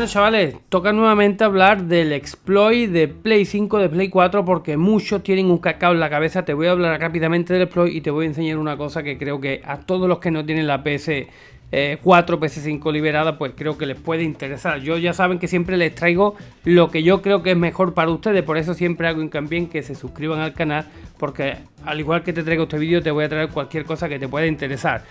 Bueno, chavales, toca nuevamente hablar del exploit de Play 5, de Play 4, porque muchos tienen un cacao en la cabeza. Te voy a hablar rápidamente del exploit y te voy a enseñar una cosa que creo que a todos los que no tienen la PS4, PS5 liberada, pues creo que les puede interesar. Yo ya saben que siempre les traigo lo que yo creo que es mejor para ustedes, por eso siempre hago hincapié en que se suscriban al canal, porque al igual que te traigo este vídeo, te voy a traer cualquier cosa que te pueda interesar.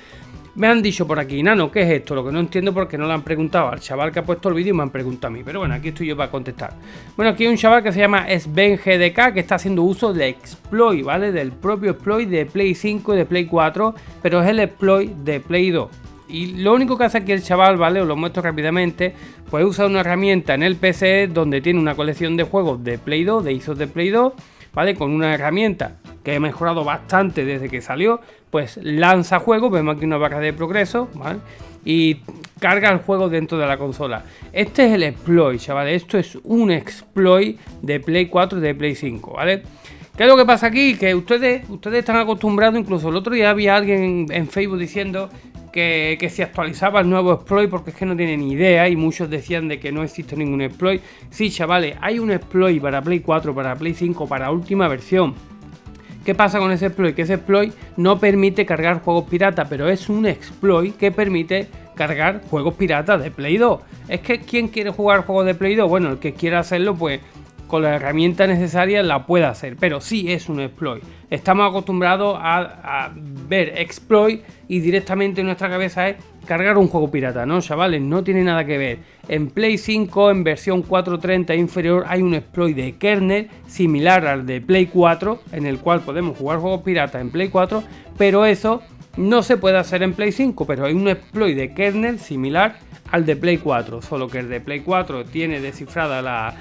Me han dicho por aquí, Nano, ¿qué es esto? Lo que no entiendo porque no le han preguntado al chaval que ha puesto el vídeo y me han preguntado a mí. Pero bueno, aquí estoy yo para contestar. Bueno, aquí hay un chaval que se llama SbenGDK que está haciendo uso de exploit, ¿vale? Del propio exploit de Play 5 y de Play 4, pero es el exploit de Play 2. Y lo único que hace aquí el chaval, ¿vale? Os lo muestro rápidamente. Pues usa una herramienta en el PC donde tiene una colección de juegos de Play 2, de ISOs de Play 2, ¿vale? Con una herramienta que he mejorado bastante desde que salió, pues lanza juegos, vemos aquí una barra de progreso, ¿vale? Y carga el juego dentro de la consola. Este es el exploit, chavales, esto es un exploit de Play 4 y de Play 5, ¿vale? ¿Qué es lo que pasa aquí? Que ustedes están acostumbrados, incluso el otro día había alguien en Facebook diciendo que se actualizaba el nuevo exploit porque es que no tienen ni idea y muchos decían de que no existe ningún exploit. Sí, chavales, hay un exploit para Play 4, para Play 5, para última versión. ¿Qué pasa con ese exploit? Que ese exploit no permite cargar juegos piratas, pero es un exploit que permite cargar juegos piratas de Play 2. Es que ¿quién quiere jugar juegos de Play 2? Bueno, el que quiera hacerlo, pues con la herramienta necesaria la puede hacer, pero sí es un exploit. Estamos acostumbrados a ver exploit y directamente en nuestra cabeza es cargar un juego pirata, ¿no, chavales? No tiene nada que ver. En Play 5, en versión 430 inferior, hay un exploit de kernel similar al de Play 4, en el cual podemos jugar juegos piratas en Play 4, pero eso no se puede hacer en Play 5, pero hay un exploit de kernel similar al de Play 4, solo que el de Play 4 tiene descifrada la...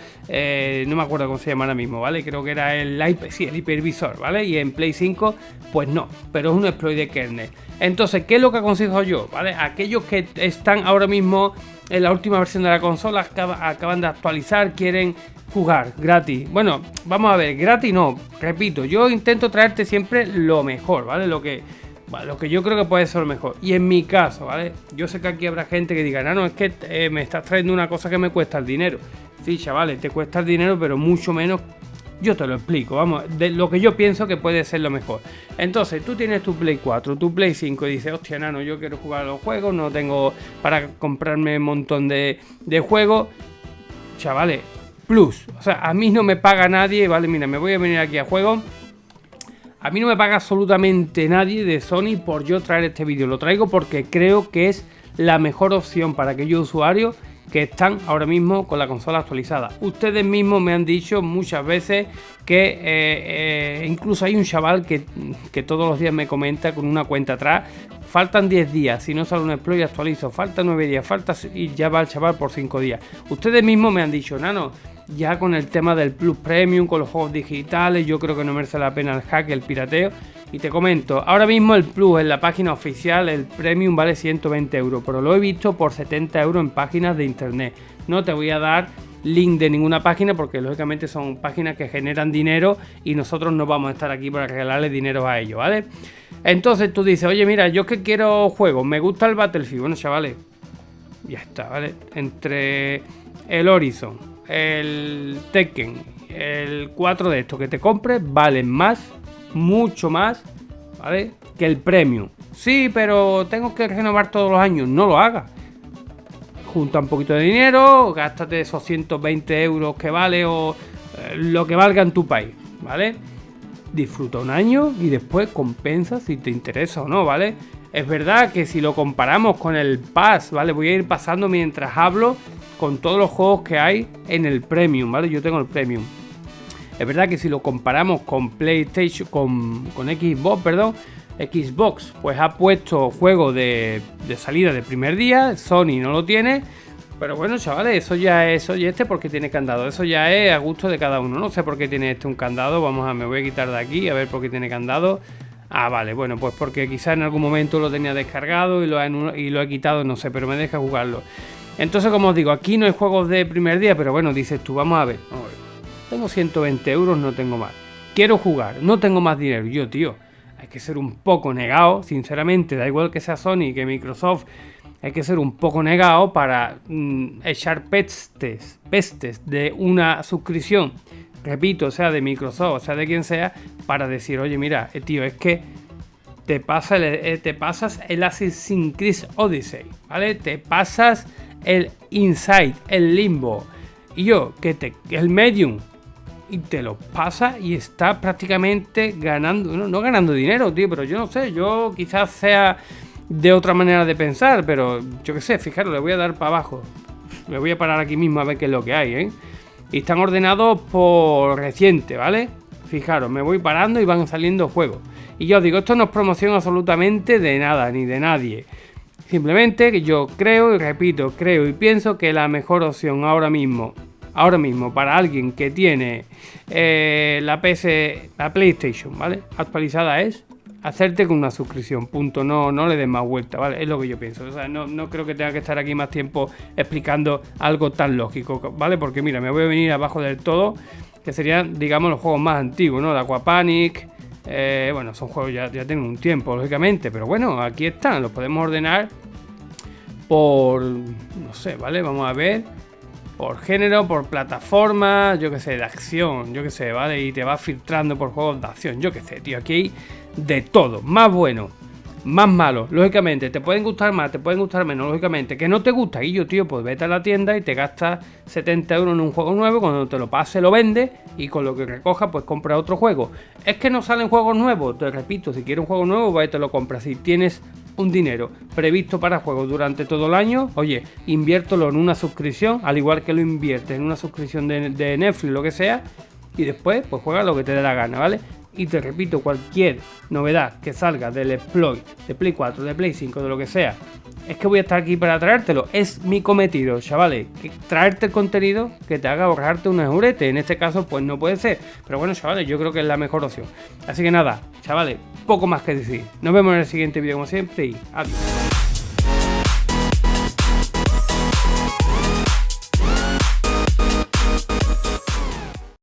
no me acuerdo cómo se llama ahora mismo, ¿vale? Creo que era el hipervisor, ¿vale? Y en Play 5, pues no, pero es un exploit de kernel. Entonces, ¿qué es lo que aconsejo yo? ¿Vale? Aquellos que están ahora mismo en la última versión de la consola, acaban de actualizar, quieren jugar gratis. Bueno, vamos a ver, gratis no, repito, yo intento traerte siempre lo mejor, ¿vale? Lo que yo creo que puede ser lo mejor. Y en mi caso, ¿vale? Yo sé que aquí habrá gente que diga, no, es que me estás trayendo una cosa que me cuesta el dinero. Sí, chavales, te cuesta el dinero, pero mucho menos. Yo te lo explico, vamos, de lo que yo pienso que puede ser lo mejor. Entonces, tú tienes tu Play 4, tu Play 5 y dices, hostia, Nano, yo quiero jugar a los juegos, no tengo para comprarme un montón de juegos. Chavales, Plus. O sea, a mí no me paga nadie, ¿vale? Mira, me voy a venir aquí a juegos. A mí no me paga absolutamente nadie de Sony por yo traer este vídeo. Lo traigo porque creo que es la mejor opción para aquellos usuarios que están ahora mismo con la consola actualizada. Ustedes mismos me han dicho muchas veces que incluso hay un chaval que todos los días me comenta con una cuenta atrás. Faltan 10 días, si no sale un exploit actualizo. Faltan 9 días, y ya va el chaval por 5 días. Ustedes mismos me han dicho, Nano, ya con el tema del Plus Premium, con los juegos digitales, yo creo que no merece la pena el hack, el pirateo. Y te comento, ahora mismo el Plus en la página oficial, el Premium vale 120 euros, pero lo he visto por 70 euros en páginas de internet. No te voy a dar link de ninguna página porque lógicamente son páginas que generan dinero y nosotros no vamos a estar aquí para regalarle dinero a ellos, ¿vale? Entonces tú dices, oye, mira, yo que quiero juegos, me gusta el Battlefield. Bueno, chavales, ya está, ¿vale? Entre el Horizon, el Tekken, el 4 de estos que te compres, valen más, mucho más, ¿vale? Que el Premium. Sí, pero tengo que renovar todos los años. No lo hagas. Junta un poquito de dinero, gástate esos 120 euros que vale o lo que valga en tu país, ¿vale? Disfruta un año y después compensa si te interesa o no, ¿vale? Es verdad que si lo comparamos con el Pass, ¿vale? Voy a ir pasando mientras hablo con todos los juegos que hay en el Premium, ¿vale? Yo tengo el Premium. Es verdad que si lo comparamos con PlayStation, con Xbox, perdón, Xbox, pues ha puesto juegos de salida de primer día, Sony no lo tiene, pero bueno, chavales, eso ya es, oye, este porque tiene candado, eso ya es a gusto de cada uno, no sé por qué tiene este un candado, me voy a quitar de aquí, a ver por qué tiene candado. Ah, vale, bueno, pues porque quizás en algún momento lo tenía descargado y lo he quitado, no sé, pero me deja jugarlo. Entonces, como os digo, aquí no hay juegos de primer día, pero bueno, dices tú, vamos a ver. Tengo 120 euros, no tengo más. Quiero jugar, no tengo más dinero. Yo, tío, hay que ser un poco negado, sinceramente, da igual que sea Sony que Microsoft, hay que ser un poco negado para echar pestes de una suscripción, repito, sea de Microsoft, o sea de quien sea, para decir, oye, mira, tío, es que te pasas el Assassin's Creed Odyssey, ¿vale? Te pasas el Inside, el Limbo, y yo, el Medium, y te lo pasa y está prácticamente ganando, no ganando dinero, tío, pero yo no sé, yo quizás sea de otra manera de pensar, pero yo qué sé, fijaros, le voy a dar para abajo, le voy a parar aquí mismo a ver qué es lo que hay, ¿eh? Y están ordenados por reciente, ¿vale? Fijaros, me voy parando y van saliendo juegos. Y yo os digo, esto no es promoción absolutamente de nada, ni de nadie. Simplemente que yo creo y repito, creo y pienso que la mejor opción ahora mismo para alguien que tiene la PlayStation, ¿vale? Actualizada es hacerte con una suscripción, punto, no le des más vuelta, ¿vale? Es lo que yo pienso, o sea, no creo que tenga que estar aquí más tiempo explicando algo tan lógico, ¿vale? Porque mira, me voy a venir abajo del todo, que serían, digamos, los juegos más antiguos, ¿no? De Aquapanic, bueno, son juegos ya tienen un tiempo, lógicamente, pero bueno, aquí están, los podemos ordenar por, no sé, ¿vale? Vamos a ver, por género, por plataforma, yo que sé, de acción, yo que sé, ¿vale? Y te va filtrando por juegos de acción, yo que sé, tío, aquí hay de todo, más bueno, más malo, lógicamente, te pueden gustar más, te pueden gustar menos, lógicamente, que no te gusta, y yo, tío, pues vete a la tienda y te gastas 70 euros en un juego nuevo, cuando te lo pase lo vendes, y con lo que recoja, pues compra otro juego. Es que no salen juegos nuevos, te repito, si quieres un juego nuevo, va y te lo compras. Si tienes un dinero previsto para juegos durante todo el año, oye, inviértelo en una suscripción, al igual que lo inviertes en una suscripción de Netflix, lo que sea, y después, pues juega lo que te dé la gana, ¿vale? Y te repito, cualquier novedad que salga del exploit de Play 4, de Play 5, de lo que sea, es que voy a estar aquí para traértelo. Es mi cometido, chavales, que traerte el contenido que te haga ahorrarte un eurete. En este caso, pues no puede ser. Pero bueno, chavales, yo creo que es la mejor opción. Así que nada, chavales, poco más que decir. Nos vemos en el siguiente vídeo como siempre y adiós.